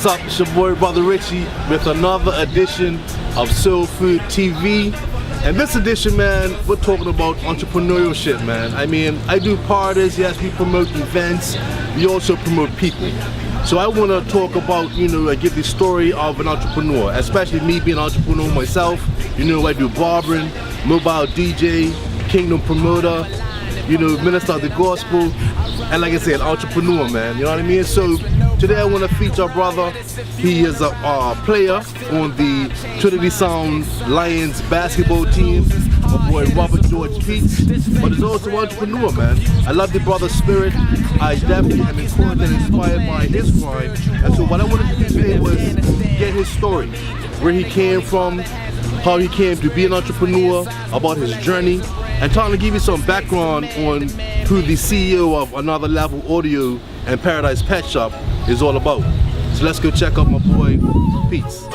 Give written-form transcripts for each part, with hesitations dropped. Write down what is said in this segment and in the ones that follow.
What's up? It's your boy Brother Richie with another edition of Soul Food TV. And this edition, man, we're talking about entrepreneurship, man. I mean, I do parties, yes, we promote events, we also promote people. So I want to talk about, give the story of an entrepreneur, especially me being an entrepreneur myself. I do barbering, mobile DJ, kingdom promoter, minister of the gospel, and like I said, entrepreneur, man, you know what I mean? So today I want to feature a brother. He is a player on the Trinity Sound Lions basketball team, my boy Robert George Peets, but he's also an entrepreneur, man. I love the brother's spirit. I definitely am encouraged and inspired by his grind. And so what I wanted to do today was get his story, where he came from, how he came to be an entrepreneur, about his journey, and trying to give you some background on who the CEO of Another Level Audio and Paradise Pet Shop is all about. So let's go check out my boy Peets.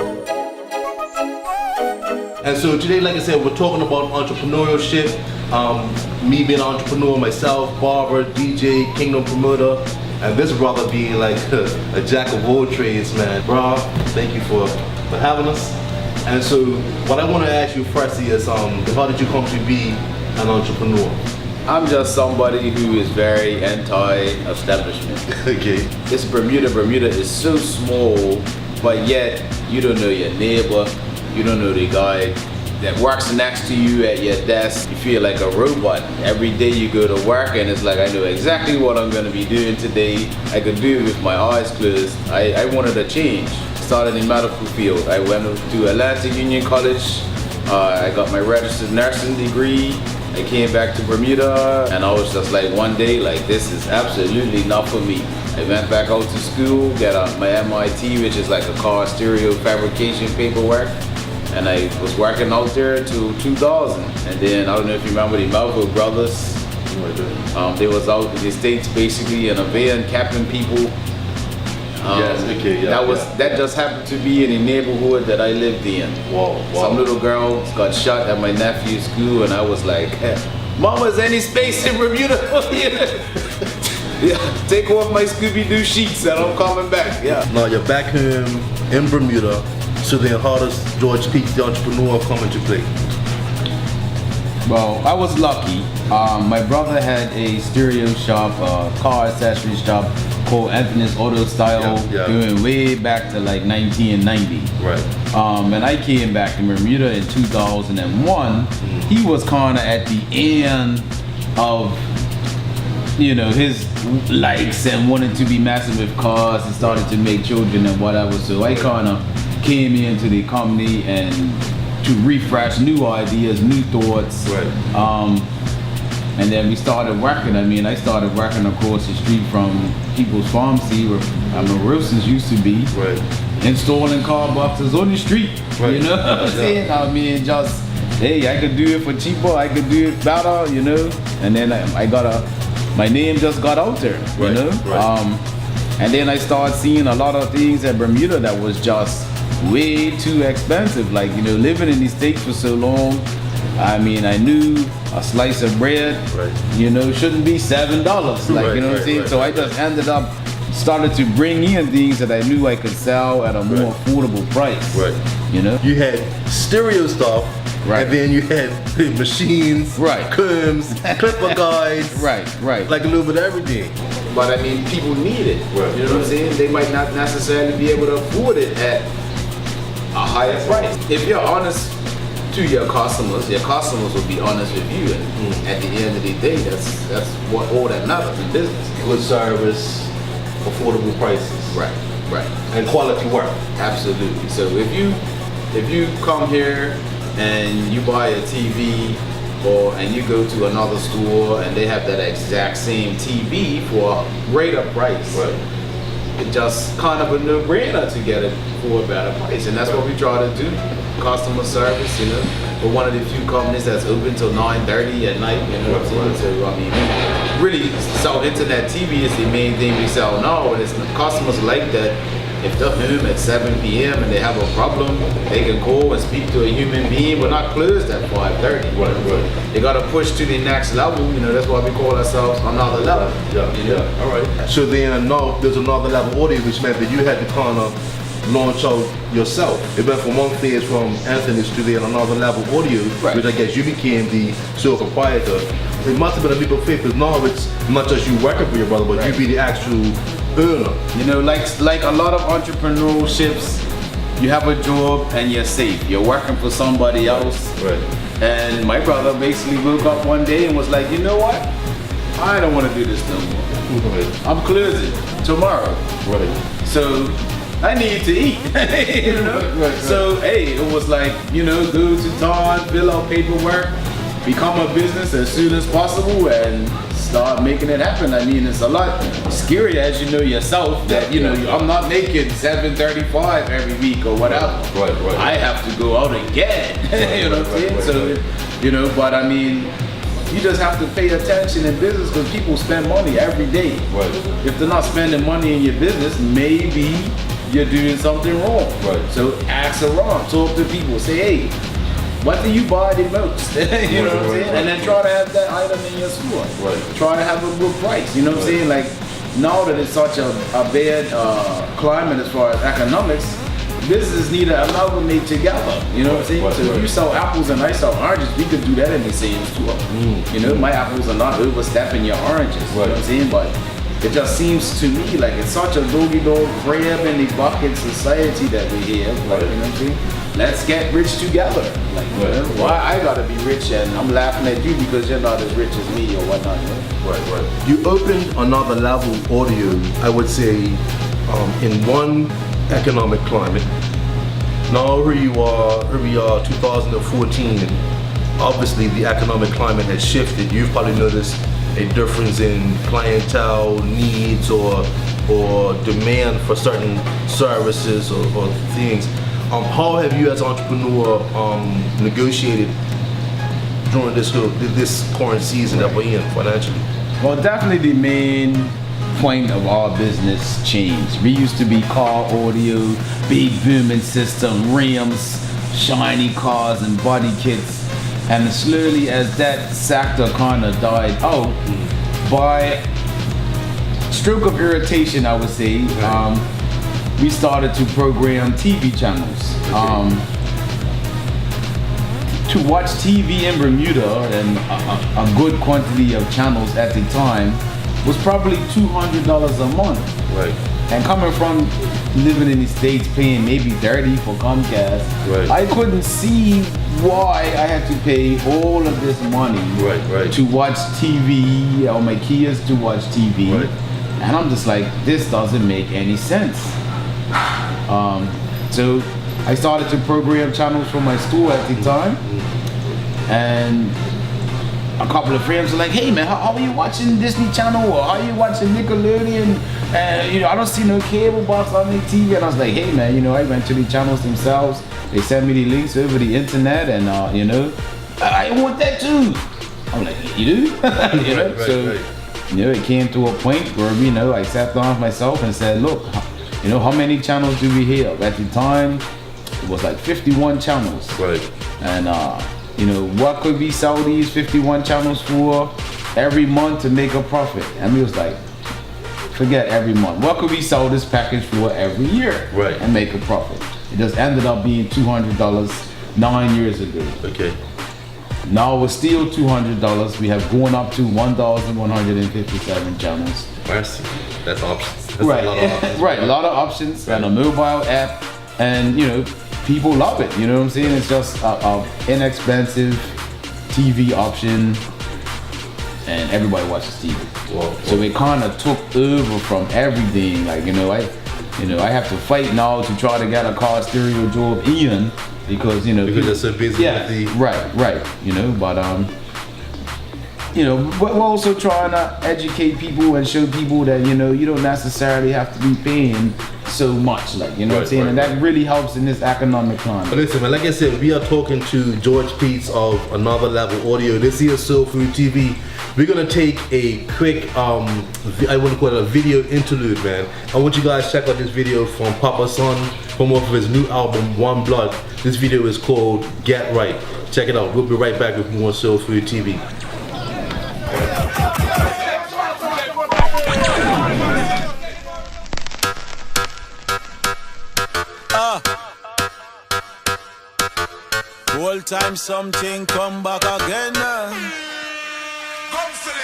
And so today, like I said, we're talking about entrepreneurship. Me being an entrepreneur myself, barber, DJ, kingdom promoter, and this brother being like a jack of all trades, man. Bro, thank you for having us. And so what I want to ask you first is, how did you come to be an entrepreneur? I'm just somebody who is very anti-establishment. Okay. It's Bermuda. Bermuda is so small, but yet you don't know your neighbor, you don't know the guy that works next to you at your desk. You feel like a robot. Every day you go to work and it's like, I know exactly what I'm gonna be doing today. I could do it with my eyes closed. I wanted a change. Started in medical field. I went to Atlanta Union College. I got my registered nursing degree. I came back to Bermuda and I was just like, one day, like, this is absolutely not for me. I went back out to school, got my MIT, which is like a car stereo fabrication paperwork. And I was working out there till 2000. And then, I don't know if you remember the Melville brothers. They was out in the States basically in a van capping people. Yes, okay, yeah, that just happened to be in the neighborhood that I lived in. Wow. Some little girl got shot at my nephew's school, and I was like, Mama, is any space in Bermuda? Yeah, take off my Scooby-Doo sheets and I'm coming back. Yeah. Now you're back home in Bermuda, so then how does George Peets, the entrepreneur, come into play? Well, I was lucky. My brother had a stereo shop, a car accessories shop called Anthony's Auto Style, going way back to like 1990. Right. And I came back to Bermuda in 2001. He was kind of at the end of, his likes and wanted to be messing with cars and started to make children and whatever. So I kind of came into the company and to refresh new ideas, new thoughts. Right. And then we started working. I started working across the street from People's Pharmacy, where Wilson's used to be. Right. Installing car boxes on the street. Right. You know what I'm saying? Just, hey, I could do it for cheaper, I could do it better, And then my name just got out there, Right. Right. And then I started seeing a lot of things at Bermuda that was just way too expensive. Like, living in the States for so long, I knew a slice of bread, shouldn't be $7. Like, what I'm saying? So I just ended up, started to bring in things that I knew I could sell at a more affordable price. Right. You had stereo stuff, and then you had machines, combs, clipper guides, right. Like a little bit of everything. But people need it. Right. You know what I'm saying? They might not necessarily be able to afford it at a higher price. If you're honest to your customers will be honest with you, and at the end of the day, that's what all that matters in business. Good service, affordable prices, right, and quality work. Absolutely. So if you come here and you buy a TV, and you go to another store and they have that exact same TV for a greater price, it's just kind of a no-brainer to get it for a better price, and that's what we try to do. Customer service, we're one of the few companies that's open till 9:30 at night, what I'm saying? So really, so internet TV is the main thing we sell now, and it's customers like that. if they're home at 7 p.m. and they have a problem, they can call and speak to a human being. We're not closed at 5:30. Right. They gotta push to the next level. You know, that's why we call ourselves another level. Yeah. All right. So then, no, there's another level audio, which meant that you had to kind of launch out yourself. It went from one phase from Anthony's to then another level audio, Right. which I guess you became the sole proprietor. It must have been a leap of faith because now it's not just you working for your brother, but Right. you be the actual earner. You know, like a lot of entrepreneurships, you have a job and you're safe. You're working for somebody else. Right. And my brother basically woke up one day and was like, you know what? I don't want to do this no more. Right. I'm closing tomorrow. Right. So I need to eat. You know? Right. So hey, it was like, you know, go to town, fill out paperwork, become a business as soon as possible and start making it happen. I mean, it's a lot scary as you know yourself that, you know, I'm not making $7.35 every week or whatever. Right. I have to go out and get it. You know what I'm saying? So, you know, but I mean, you just have to pay attention in business because people spend money every day. Right. If they're not spending money in your business, maybe you're doing something wrong. Right. So ask around, talk to people, say, hey, what do you buy the most? You know what I'm saying? Right. And then try to have that item in your store. Right. Try to have a good price. You know what I'm saying? Like now that it's such a bad climate as far as economics, businesses need to amalgamate together. You know what I'm saying? Right. So if you sell apples and I sell oranges, we could do that in the same store. You know, my apples are not overstepping your oranges. You know what I'm saying? But it just seems to me like it's such a doggy-dog crab in the bucket society that we have. Like, you know what I'm saying? Let's get rich together. Like, you know, why I gotta be rich and I'm laughing at you because you're not as rich as me or whatnot. You know? Right. You opened another level audio, I would say, in one economic climate. Now here we are 2014. Obviously the economic climate has shifted. You've probably noticed a difference in clientele needs or demand for certain services or things. How have you as an entrepreneur negotiated during this current season that we're in financially? Well, definitely the main point of our business changed. We used to be car audio, big booming system, rims, shiny cars and body kits. And slowly as that sector kind of died out, by stroke of irritation, I would say, we started to program TV channels. To watch TV in Bermuda and a good quantity of channels at the time was probably $200 a month. Right. And coming from living in the States paying maybe $30 for Comcast, Right. I couldn't see why I had to pay all of this money Right. to watch TV, or my kids to watch TV. Right. And I'm just like, this doesn't make any sense. So I started to program channels for my store at the time. And a couple of friends were like, hey man, how are you watching Disney Channel or how are you watching Nickelodeon? And you know, I don't see no cable box on the TV. And I was like, hey man, you know, I went to the channels themselves. They sent me the links over the internet and you know, I want that too. I'm like, you do? You know? You know, it came to a point where, you know, I sat down with myself and said, look, you know, how many channels do we have? At the time, it was like 51 channels. Right. And you know, what could we sell these 51 channels for every month to make a profit? And we was like, forget every month. What could we sell this package for every year Right. and make a profit? It just ended up being $200 9 years ago. Okay. Now it's still $200. We have gone up to 1,157 channels. That's options. That's Right, a lot of options. right. A lot of options and a mobile app, and you know, people love it. You know what I'm saying? It's just a inexpensive TV option, and everybody watches TV. Well, So it kind of took over from everything. Like, you know, I have to fight now to try to get a car stereo job in because, you know, because they're so busy yeah, with the right. You know, but you know, but we're also trying to educate people and show people that, you know, you don't necessarily have to be paying so much, like, you know what I'm Right, saying? right, And that really helps in this economic But climate. listen, man, like I said, we are talking to George Peets of Another Level Audio. This is Soul Food TV. We're gonna take a quick, I want to call it a video interlude, man. I want you guys to check out this video from Papa Son from off of his new album, One Blood. This video is called Get Right. Check it out. We'll be right back with more Soul Food TV. Whole time something come back again.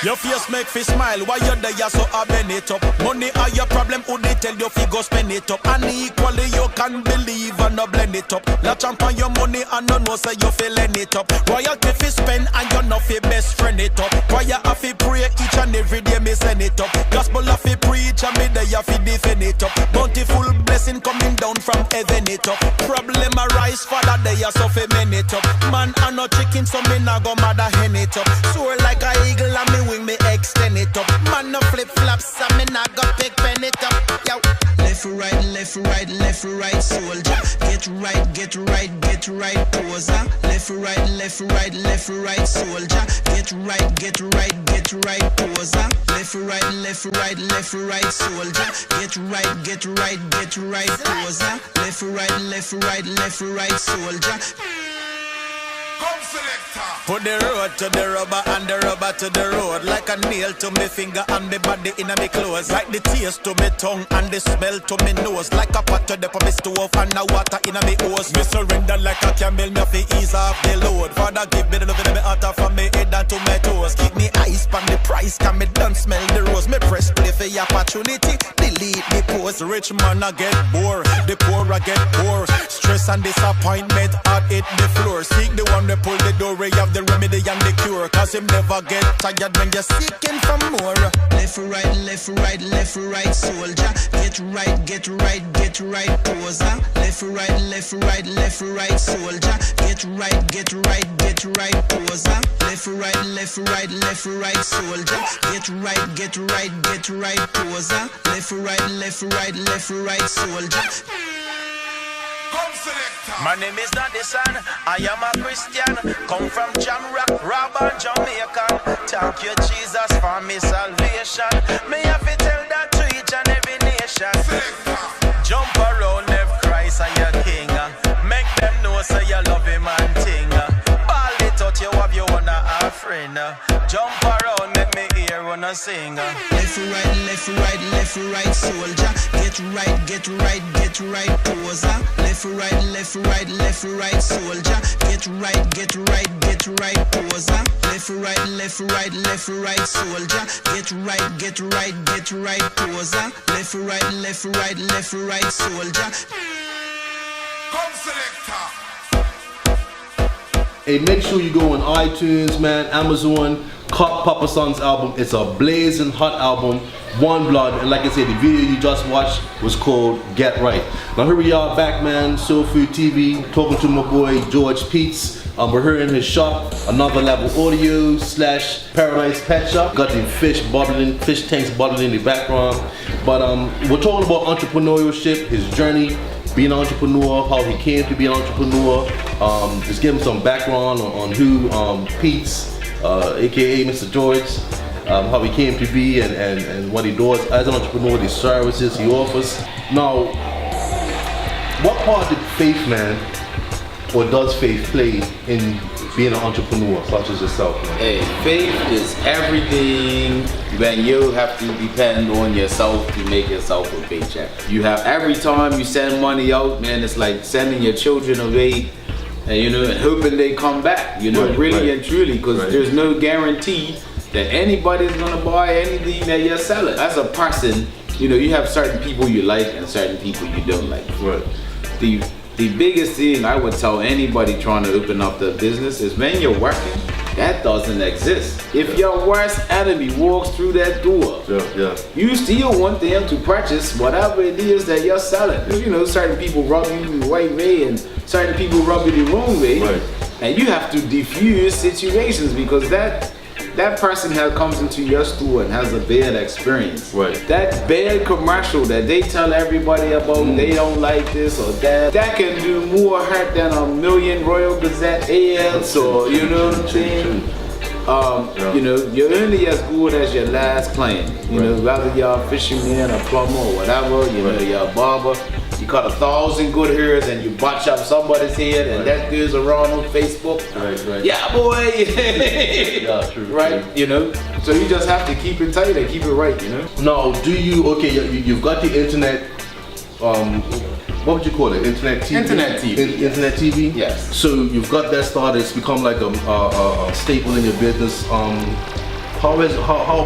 Your face make fi smile, why you there so I bend it up. Money are your problem, who they tell you fi go spend it up. And equally you can believe and no blend it up. La champ on your money and no know say you feeling it up. Royalty fi spend and you know fi best friend it up. Why you have fi pray each and every day me send it up. Gospel have fi preach and me there you fi defend it up. Bountiful blessing coming down from heaven it up. Problem arise father there you so fi men it up. Man and no chicken so me nah go mother hen it up. Soar like a eagle and me wing me extend it up. Man no flip flops and me nah go pick pen it up. Yo. Left right, left right, left right, soldier. Get right, get right, get right, poser. Left right, left right, left right, soldier. Get right, get right, get right, poser. Left right, left right, left right, soldier. Get right, get right, get right, poser. Left right, left right, left right, soldier. Put the road to the rubber and the rubber to the road. Like a nail to me finger and me body in me clothes. Like the taste to me tongue and the smell to me nose. Like a pot to the me stove and the water in me hose. Me surrender like a camel, me fi ease off the load. Father give me the love in me heart from me head down to my toes. Keep me eyes pan the price, can me done smell the rose. Me press play for your opportunity, delete the post. Rich man I get bored, the poor I get poor. Stress and disappointment heart hit the floor. Seek the one that pull the door, you have the remedy and the cure. Cause him never get tired when you're seeking for more. Left right, left right, left right, soldier. Get right, get right, get right, poser. Left right, left right, left right, soldier. Get right, get right, get right, poser. Left right, left right, left right, soldier. Get right, get right, get right, poser. Left right, left right, left right, soldier. My name is not the son, I am a Christian. Come from Jamrock, Rob and Jamaican. Thank you Jesus for me salvation. May have to tell that to each and every nation. Jump around left Christ and your king. Make them know say you love him and ting. Ball it out, you have your one offering. Jump around, make me hear when I sing. Left right, left right, left right, soldier. Get right, get right, get right, poser. Left right, left right, left right, soldier. Get right, get right, get right, poser. Left right, left right, left right, soldier. Get right, get right, get right, poser. Left right, left right, left right, soldier. Come selector. Hey, make sure you go on iTunes, man, Amazon, cut Papa Son's album. It's a blazing hot album, One Blood. And like I said, the video you just watched was called Get Right. Now here we are back, man, Soul Food TV, talking to my boy George Peets. We're here in his shop, Another Level Audio / Paradise Pet Shop. Got the fish bubbling, fish tanks bubbling in the background. But we're talking about entrepreneurship, his journey, being an entrepreneur, how he came to be an entrepreneur. Just give him some background on who Peets, aka Mr. George, how he came to be and what he does as an entrepreneur, the services he offers. Now, what part did faith, man, or does faith play in being an entrepreneur such as yourself, man? Hey, faith is everything when you have to depend on yourself to make yourself a paycheck. You have every time you send money out, man, it's like sending your children away and and hoping they come back, really and truly, because there's no guarantee that anybody's gonna buy anything that you're selling. As a person, you have certain people you like and certain people you don't like. Right. The biggest thing I would tell anybody trying to open up their business is when you're working, that doesn't exist. If your worst enemy walks through that door, you still want them to purchase whatever it is that you're selling. Certain people rub you the right way and certain people rub you the wrong way. Right. And you have to diffuse situations because that person comes into your store and has a bad experience. Right. That bad commercial that they tell everybody about, they don't like this or that can do more hurt than a million Royal Gazette ads or, what I'm saying? You know, you're only as good as your last client. You know, whether you're a fisherman, a plumber, or whatever. You know, you're a barber. You cut 1,000 good hairs and you botch up somebody's head, and that goes around on Facebook. Right. Yeah, boy. Yeah, true. Right. You know, so you just have to keep it tight and keep it right. You know. Now, do you? Okay, you've got the internet. What would you call it? Internet TV. Internet TV. Internet TV. Yes. So you've got that started. It's become like a staple in your business. How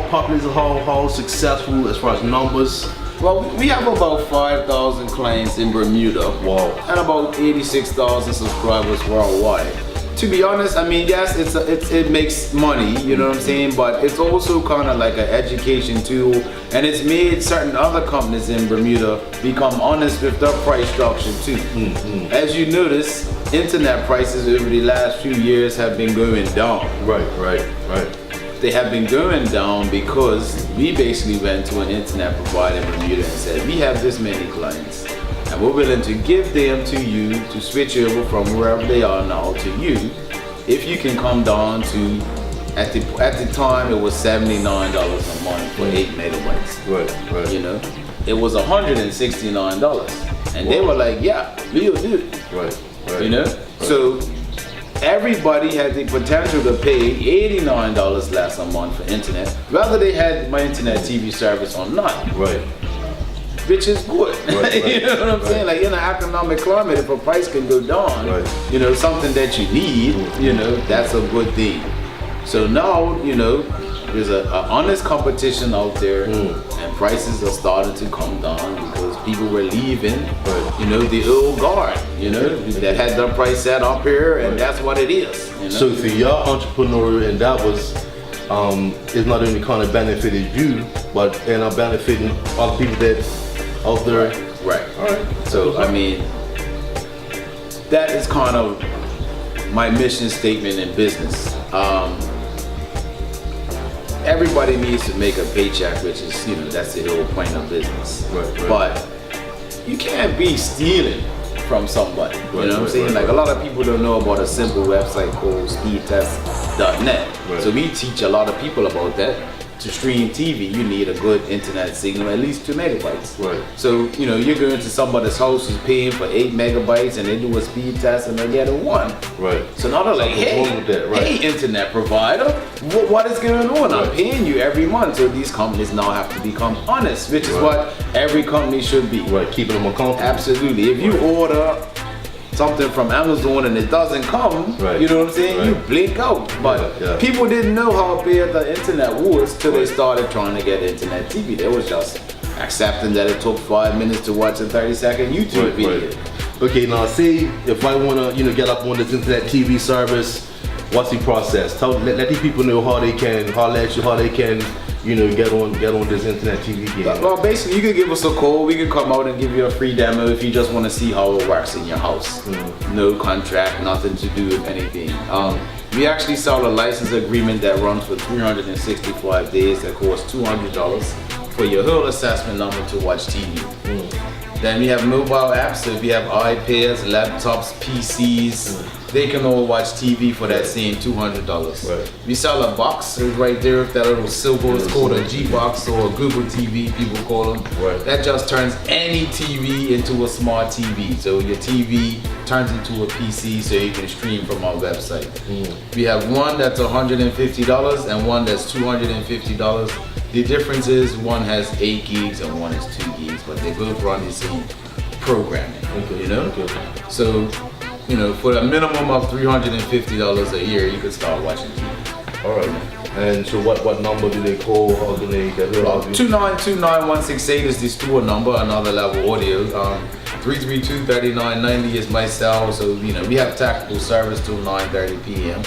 popular is it? How successful as far as numbers? Well, we have about 5,000 clients in Bermuda. Wow. And about 86,000 subscribers worldwide. To be honest, I mean, yes, it makes money, you know what I'm saying, but it's also kind of like an education tool, and it's made certain other companies in Bermuda become honest with their price structure too. As you notice, internet prices over the last few years have been going down. Right. They have been going down because we basically went to an internet provider in Bermuda and said, we have this many clients, and we're willing to give them to you to switch over from wherever they are now to you, if you can come down to, at the time it was $79 a month for 8 megabytes. Right. You know, it was $169, and they were like, yeah, we'll do it. Right. You know, so everybody had the potential to pay $89 less a month for internet, whether they had my internet TV service or not. Right. Which is good. Right. You know what I'm saying? Like in an economic climate, if a price can go down, you know, something that you need, you know, that's a good thing. So now, you know, there's a honest competition out there, and prices are starting to come down because people were leaving, you know, the old guard, you know, that had their price set up here, and that's what it is. You know? So for your entrepreneurial endeavors, it's not only kind of benefited you, but benefiting other people that out there. Right. All right. So I mean, that is kind of my mission statement in business. Everybody needs to make a paycheck, which is, you know, that's the whole point of business. Right. But you can't be stealing from somebody. You know what I'm saying? Like a lot of people don't know about a simple website called speedtest.net. So we teach a lot of people about that. To stream TV, you need a good internet signal, at least 2 megabytes. Right. So, you know, you're going to somebody's house who's paying for 8 megabytes and they do a speed test and they get a 1. Right. So now they're like, hey, internet provider, what is going on? I'm paying you every month. So these companies now have to become honest, which is what every company should be. Right, keeping them accountable. Absolutely. If you order something from Amazon and it doesn't come, you know what I'm saying? You blink out. But people didn't know how bad the internet was till they started trying to get internet TV. They was just accepting that it took 5 minutes to watch a 30-second YouTube video. Okay, now say if I wanna, you know, get up on this internet TV service, what's the process? Let these people know how they can you know, get on this internet TV game. Well, basically, you could give us a call. We could come out and give you a free demo if you just want to see how it works in your house. No contract, nothing to do with anything. We actually sell a license agreement that runs for 365 days that costs $200 for your whole assessment number to watch TV. Then we have mobile apps, so if you have iPads, laptops, PCs, they can all watch TV for that same $200. We sell a box, it's right there, that little silver, it's called a G-Box or a Google TV, people call them. That just turns any TV into a smart TV. So your TV turns into a PC so you can stream from our website. We have one that's $150 and one that's $250. The difference is one has 8 gigs and one is 2 gigs, but they both run the same programming, you know? So, you know, for a minimum of $350 a year, you can start watching TV. All right. And so what number do they call? How do they get rid of you? 2929168 is the store number, another level audio. 332-3990 is my cell, so, you know, we have tactical service till 9:30 p.m.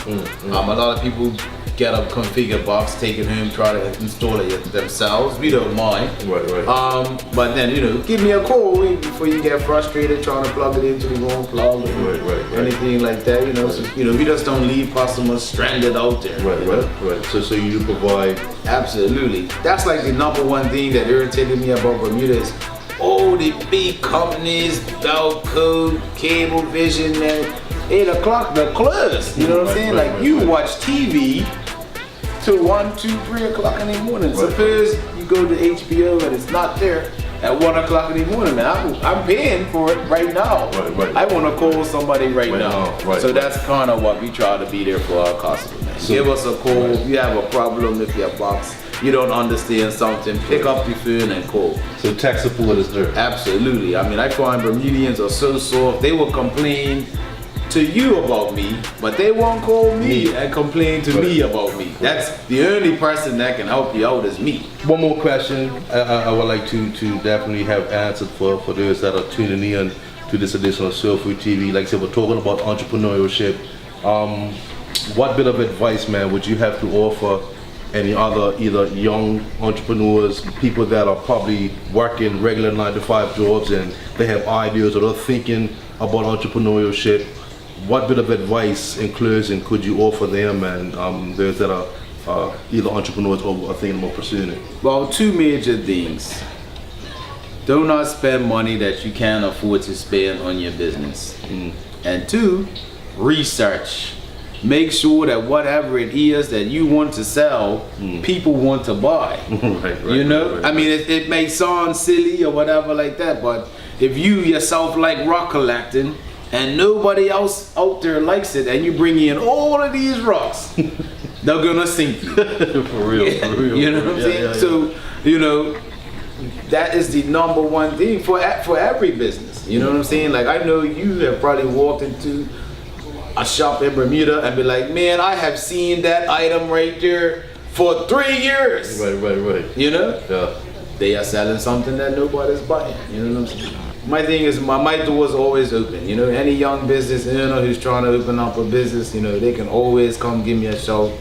A lot of people get a configure box, take it home, try to install it themselves. We don't mind. But then, you know, give me a call before you get frustrated trying to plug it into the wrong plug or anything like that. You know, so, you know, we just don't leave customers stranded out there. So you provide. Absolutely. That's like the number one thing that irritated me about Bermuda is all the big companies, Belco, Cablevision, and 8 o'clock, they're closed. You know what I'm saying? Like you watch TV till 1, 2, 3 o'clock in the morning. Right. Suppose you go to HBO and it's not there at 1 o'clock in the morning, man. I'm paying for it right now. Right. I want to call somebody right now. Right. So that's kind of what we try to be there for our customers, man. So- Give us a call. If you have a problem with your box, you don't understand something, pick up the phone and call. So tech support is there. Absolutely. I mean, I find Bermudians are so soft. They will complain to you about me, but they won't call me and complain to me about me. That's the only person that can help you out is me. One more question I would like to definitely have answered for those that are tuning in to this edition of Soul Food TV. Like I said, we're talking about entrepreneurship. What bit of advice, man, would you have to offer any other either young entrepreneurs, people that are probably working regular 9-to-5 jobs and they have ideas or they're thinking about entrepreneurship? What bit of advice in closing could you offer them and those that are either entrepreneurs or are thinking about pursuing it? Well, two major things. Do not spend money that you can't afford to spend on your business. And two, research. Make sure that whatever it is that you want to sell, people want to buy. Right, You know? right. I mean, it may sound silly or whatever like that, but if you yourself like rock collecting and nobody else out there likes it and you bring in all of these rocks, they're gonna sink you. For real. You know what I'm saying? So, you know, that is the number one thing for every business. You know what I'm saying? Like, I know you have probably walked into a shop in Bermuda and be like, man, I have seen that item right there for 3 years. Right. You know? Yeah. They are selling something that nobody's buying. You know what I'm saying? My thing is, my door's always open. You know, any young business owner who's trying to open up a business, you know, they can always come give me a shout.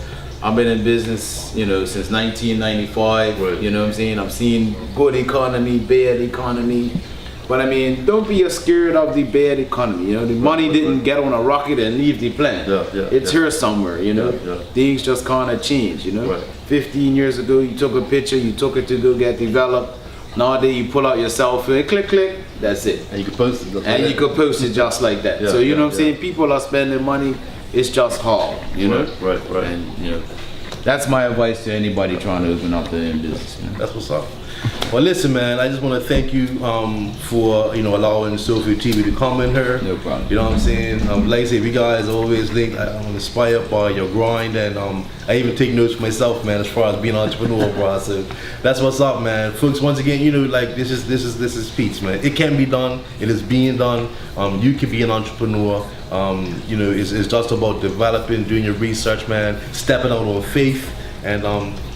I've been in business, you know, since 1995. Right. You know what I'm saying? I'm seeing good economy, bad economy. But I mean, don't be scared of the bad economy. You know, the money didn't get on a rocket and leave the planet. It's here somewhere, you know. Yeah. Things just kind of change, you know. Right. 15 years ago, you took a picture, you took it to go get developed. Nowadays, you pull out your cell phone, click, that's it. And you can post it. And you could post it just like that. Yeah, So you know yeah, what I'm saying? People are spending money. It's just hard, you know. Right. And you know, that's my advice to anybody trying to open up their own business, man. That's what's up. Well, listen, man. I just want to thank you for allowing Soul Food TV to come in here. No problem. You know what I'm saying? Like I said, you guys always think I'm inspired by your grind, and I even take notes for myself, man, as far as being an entrepreneur, bro. So that's what's up, man. Folks, once again, you know, like this is Pete's, man. It can be done. It is being done. You can be an entrepreneur. You know, it's just about developing, doing your research, man, stepping out on faith, and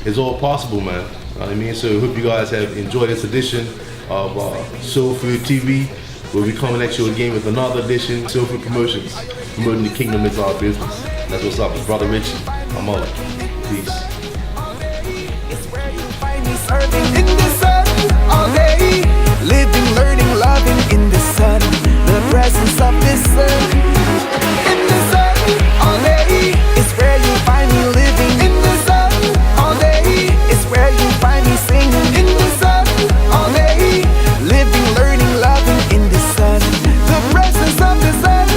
it's all possible, man. You know what I mean? So I hope you guys have enjoyed this edition of Soul Food TV. We'll be coming at you again with another edition, Soul Food Promotions. Promoting the kingdom is our business. That's what's up. It's Brother Richie. I'm out. Peace. Serving in the sun all day, living, learning, loving in the sun, the presence of the sun. In the sun all day is where you find me living. In the sun all day is where you find me singing. In the sun all day, living, learning, loving in the sun, the presence of the sun.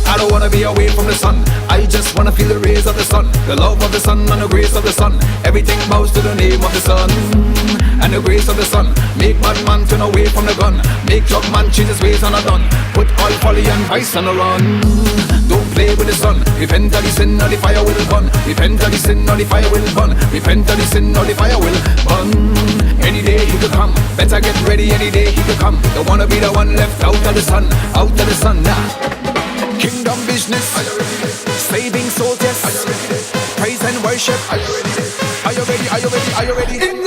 I don't wanna be away from the sun. I just wanna feel the rays of the sun, the love of the sun and the grace of the sun. Everything bows to the name of the sun and the grace of the sun. Make bad man turn away from the gun. Make drug man change his ways and a done. Put all folly and vice on the run. Don't play with the sun. Repent of the sin or the fire will burn. Repent of the sin or the fire will burn. Repent of the sin or the fire will burn. Any day he could come. Better get ready, any day he could come. Don't wanna be the one left out of the sun. Out of the sun, nah. Kingdom business, saving souls, yes. Praise and worship. Are you ready? Are you ready? Are you ready? Are you ready?